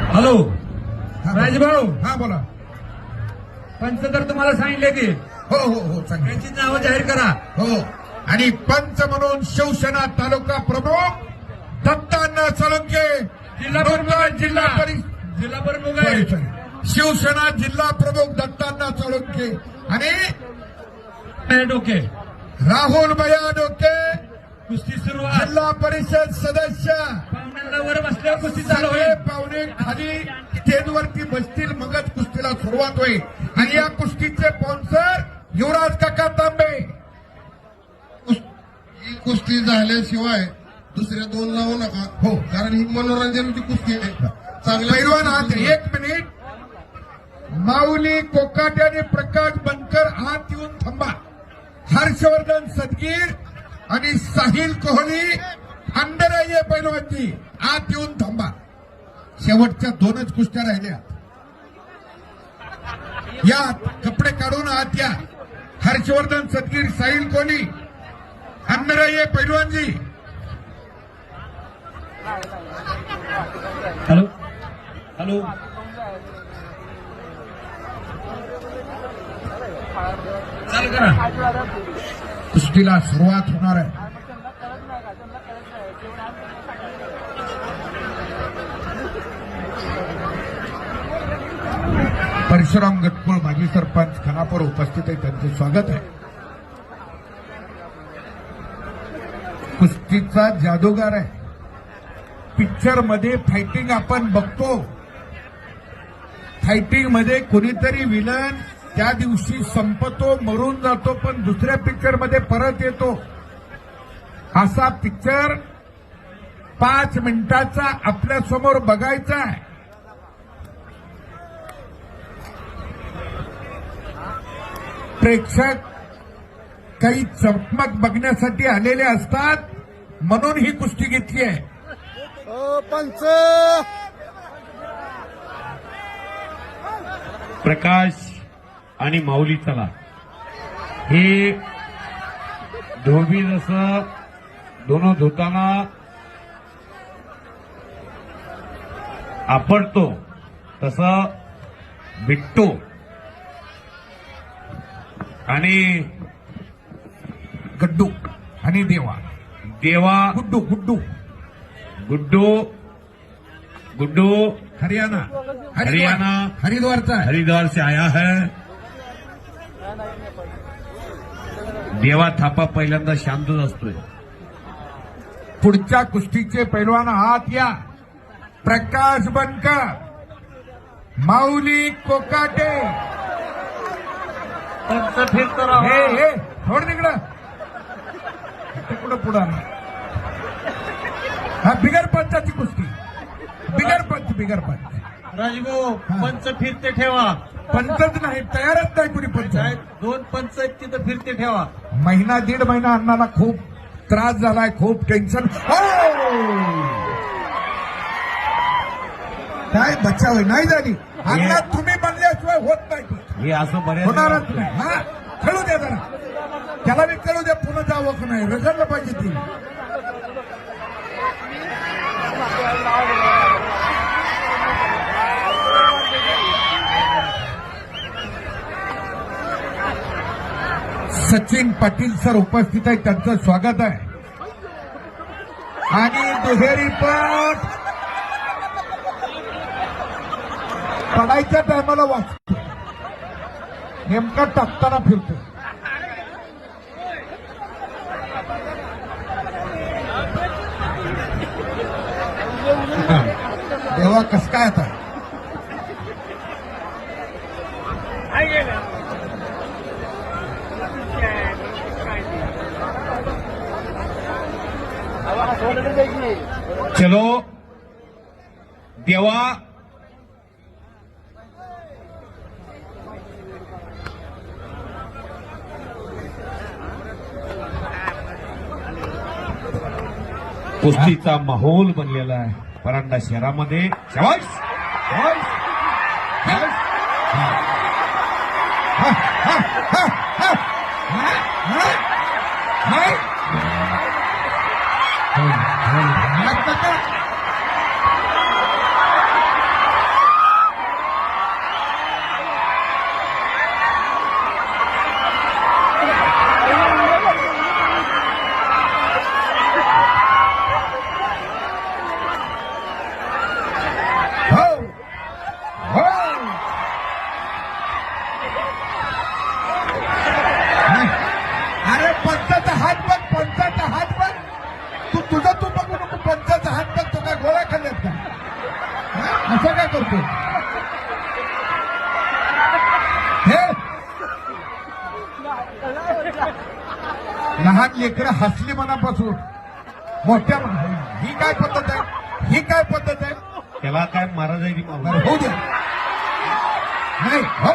Hello Rajbhau, हा बोला. पंच तर तुम्हाला सांगितले की हो हो हो सांगा. त्यांची नावं जाहीर करा. हो. आणि पंच म्हणून शिवसेना तालुका प्रमुख दत्तांना सोळंके, जिल्हा प्रमुख, जिल्हा जिल्हा प्रमुख आहे. शिवसेना जिल्हा प्रमुख दत्तांना सोळंके आणि डोके राहुल भैया डोके कुस्ती सुरुवात. जिल्हा परिषद सदस्य. पाहुण्यांना वर बसल्यावर कुस्ती चालू सगळे होईल. पाहुणे खाली स्टेजवरती बसतील, मगच कुस्तीला सुरुवात होईल. आणि या कुस्तीचे स्पॉन्सर युवराज काका तांबे. ही कुस्ती झाल्याशिवाय दुसऱ्या दोन लावू नका. हो. कारण ही मनोरंजनाची कुस्ती आहे. चांगल्या पैलवान हात. एक मिनिट. माऊली कोकाटे आणि प्रकाश बनकर हात येऊन थांबा. हर्षवर्धन सदगीर आणि साहिल कोहली अंडराये पैलवानजी आत येऊन थांबा. शेवटच्या दोनच कुस्त्या राहिल्या. या कपडे काढून आत या. हर्षवर्धन सदगीर, साहिल कोहली, अंडराये पैलवानजी. हॅलो हॅलो चालू करा. कुस्तीला सुरुवात होणार आहे. परशुराम गटकुळ माजी सरपंच खानापूर उपस्थित आहे, त्यांचे स्वागत आहे. कुस्तीचा जादूगार आहे. पिक्चर मध्ये फायटिंग आपण बघतो. फायटिंग मध्ये कोणीतरी विलन त्या दिवशी संपतो, मरून जातो, पण दुसऱ्या पिक्चर मध्ये परत येतो. असा पिक्चर 5 मिनिटाचा आपल्या समोर बघायचा आहे. प्रेक्षक काही चकमक बघण्यासाठी आलेले असतात, म्हणून ही कुस्ती घेतली आहे. पंच प्रकाश आणि माऊली चला. हे धोबी जसं दोनों धुताना आपटतो तसं बिट्टो आणि गड्डू आणि देवा गुड्डू गुड्डू गुड्डू गुड्डू हरियाणा हरिद्वारचा आहे. हरिद्वार से आया है. देवा थापा पहिल्यांदा शांतच असतोय. पुढच्या कुस्तीचे पैलवान आत या. प्रकाश बनकर, माऊली कोकाटे. हे हे थोड तिकडं तिकडं पुढं. हा बिगर पंचाची कुस्ती. बिगर पंच राजभाऊ पंच फिरते ठेवा. पंचच नाही, तयारच नाही कुणी पंच. दोन पंच आहेत तिथं फिरते ठेवा. महिना दीड महिना अण्णाला खूप त्रास झालाय, खूप टेन्शन. काय बचाव नाही झाली. अण्णा तुम्ही बनल्याशिवाय होत नाही. हे असं बऱ्याच होणारच नाही. हा खेळू द्या जरा, त्याला बी खेळू द्या. पुन्हा जावं का नाही, रगडलं पाहिजे ती. सचिन पाटील सर उपस्थित आहे, त्यांचं स्वागत आहे. आणि दुहेरी पट पडायच्या टायमाला वाचतो, नेमका टाकताना फिरतो. तेव्हा कसं काय आता चलो देवा कुस्तीचा माहोल बनलेला आहे परांडा शहरामध्ये. शाबास शाबास शाबास. लहान लेकरं हसली मनापासून, मोठ्या ही काय पद्धत आहे, ही काय पद्धत आहे? त्याला काय महाराज आहे बरं, होऊ द्या. नाही हो,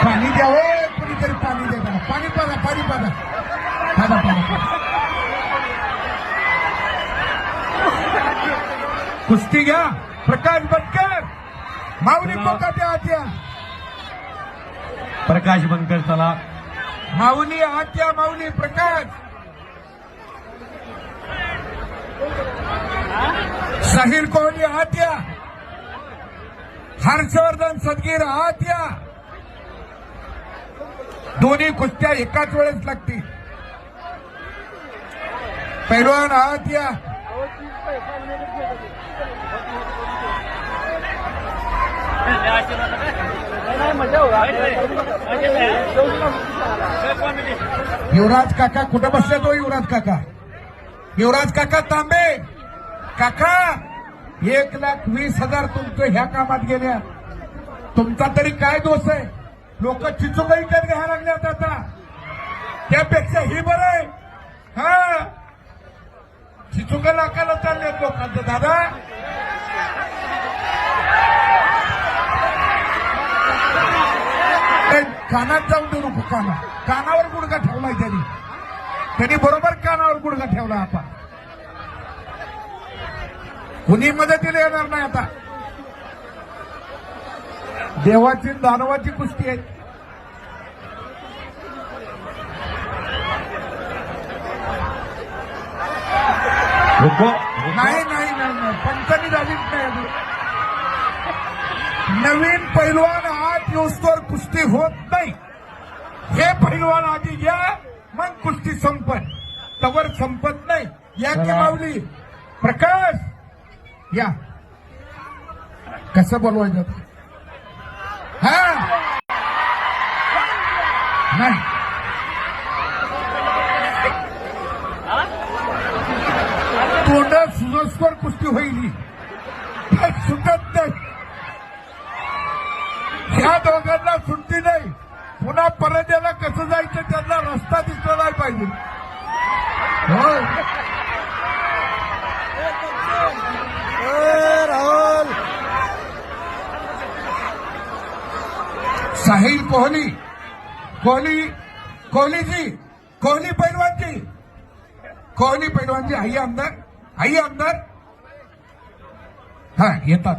पाणी द्यावं, कुणीतरी पाणी द्या त्याला. पाणी पाजा, पाणी पाजा, पाजा, पाजा. कुस्ती घ्या. प्रकाश बनकर, माऊली कोकाटे आत्या, प्रकाश बनकर चला. माऊली आत्या, माऊली प्रकाश, साहिल कोहली आत्या, हर्षवर्धन सदगीर आत्या. दोन्ही कुस्त्या एकाच वेळेस लागतील. पैलवान आत्या, युवराज काका कुठं बसले? तो युवराज काका, युवराज काका तांबे काका, 1,20,000 तुमचं ह्या कामात गेल्या. तुमचा तरी काय दोष आहे? लोक चिचुका विकत घ्यायला लागल्यात आता, त्यापेक्षा ही बरं आहे. हा, चिचुका लाखाला चालल्यात लोकांचं. दादा कानात जाऊन देऊ नको. कानावर गुडघा ठेवलाय त्यांनी बरोबर कानावर गुडघा ठेवला. आपण कुणी मदतीला येणार नाही आता. देवाची दानवाची कुस्ती आहे. नाही नाही नाही नाही, पंचांनी झालीच नाही अजून. नवीन पैलवान आत येऊस्तोवर कुस्ती होत नाही. हे पैलवान आधी घ्या, मग कुस्ती संपत. तवर संपत नाही. या की माऊली प्रकाश या. कसं बोलवायचं? हा नाही, तोंड सुजस्वर कुस्ती होईल. सुटत नाही. ह्या दोघांना सुट्टी नाही. पुन्हा परत याला कसं जायचं त्यांना रस्ता दिसला नाही पाहिजे. हो राहुल. साहिल कोहली, कोहलीजी, कोहली पैलवानजी, कोहली पैलवानजी, आई आमदार हाँ येतात.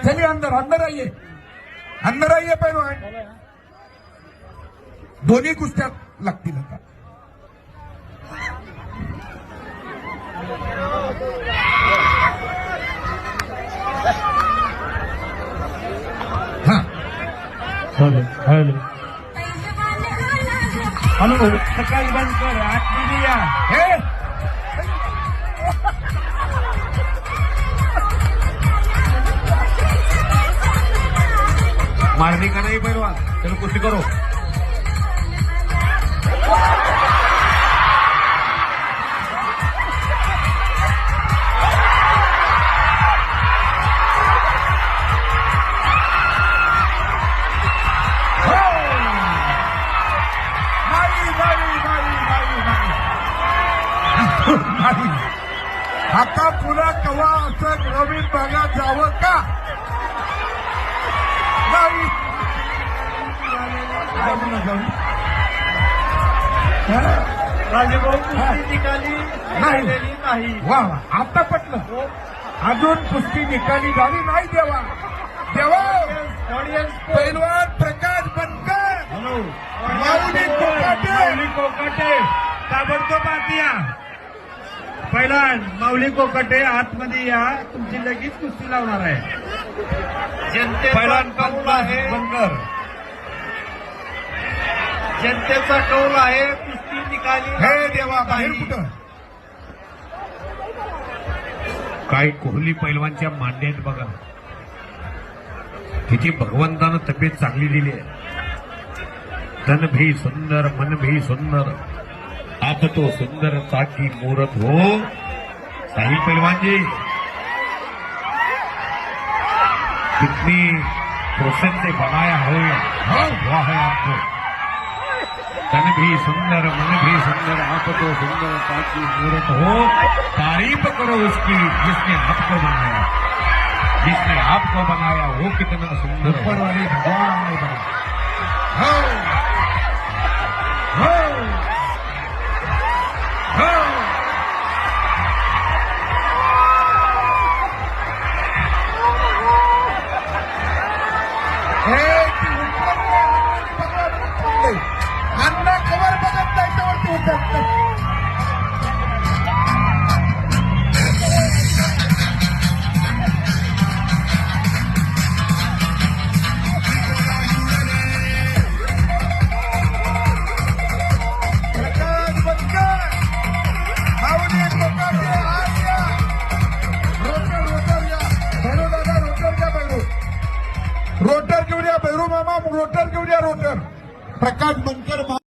चलिए अंदर आइए, अंदर आइए पैलवान. दोन्ही कुस्त्यात लागतील आता. हाँ हॅलो, प्रकाश बनकर आतमध्ये या. हे मारने का नहीं पहलवान, चलो कुश्ती करो. आता पुन्हा कवा असं नवीन भागात जावं का? नाही. राजेभाऊ कुस्ती निकाली झालेली नाही. वा वा, आता पटलं. अजून कुस्ती निकाली झाली नाही. देवा ऑडियन्स पैलवान प्रकाश बनकर, हॅलो, माऊली कोकाटे, माऊली कोकाटे ताबडतोब आत या. पैलवान माऊली कोकाटे आतमध्ये या. तुमची लगेच कुस्ती लावणार आहे. जनतेचा कौल आहे, बनकर जनतेचा कौल आहे कुस्ती निकाली हे देवा बाहेर कुठं काय कोहली पैलवानच्या मांड्यात बघा किती भगवंतानं तब्येत चांगली दिली आहे. तन भी सुंदर मन भी सुंदर आप तो सुंदर ताकि मूरत हो. साहिल पहलवान जी कितनी प्रोसेस से बनाया हो हुआ है आपको. तन भी सुंदर मन भी सुंदर आप तो सुंदर ताकि मूरत हो. तारीफ करो उसकी जिसने आपको बनाया. जिसने आपको बनाया वो कितना सुंदर है. ऊपर वाले भगवान ने बनाया. हो, हो, हो. हे ती उतरते, भगवान उतरले. अण्णा कवर बघत नाही त्यावरती उतरतात. प्रकाश बनकर, माऊली कोकाटे आत या. रोटर या. भैरू दादा रोटर घ्या भैरू. रोटर घेऊन या भैरू मामा रोटर घेऊन या रोटर. प्रकाश बनकर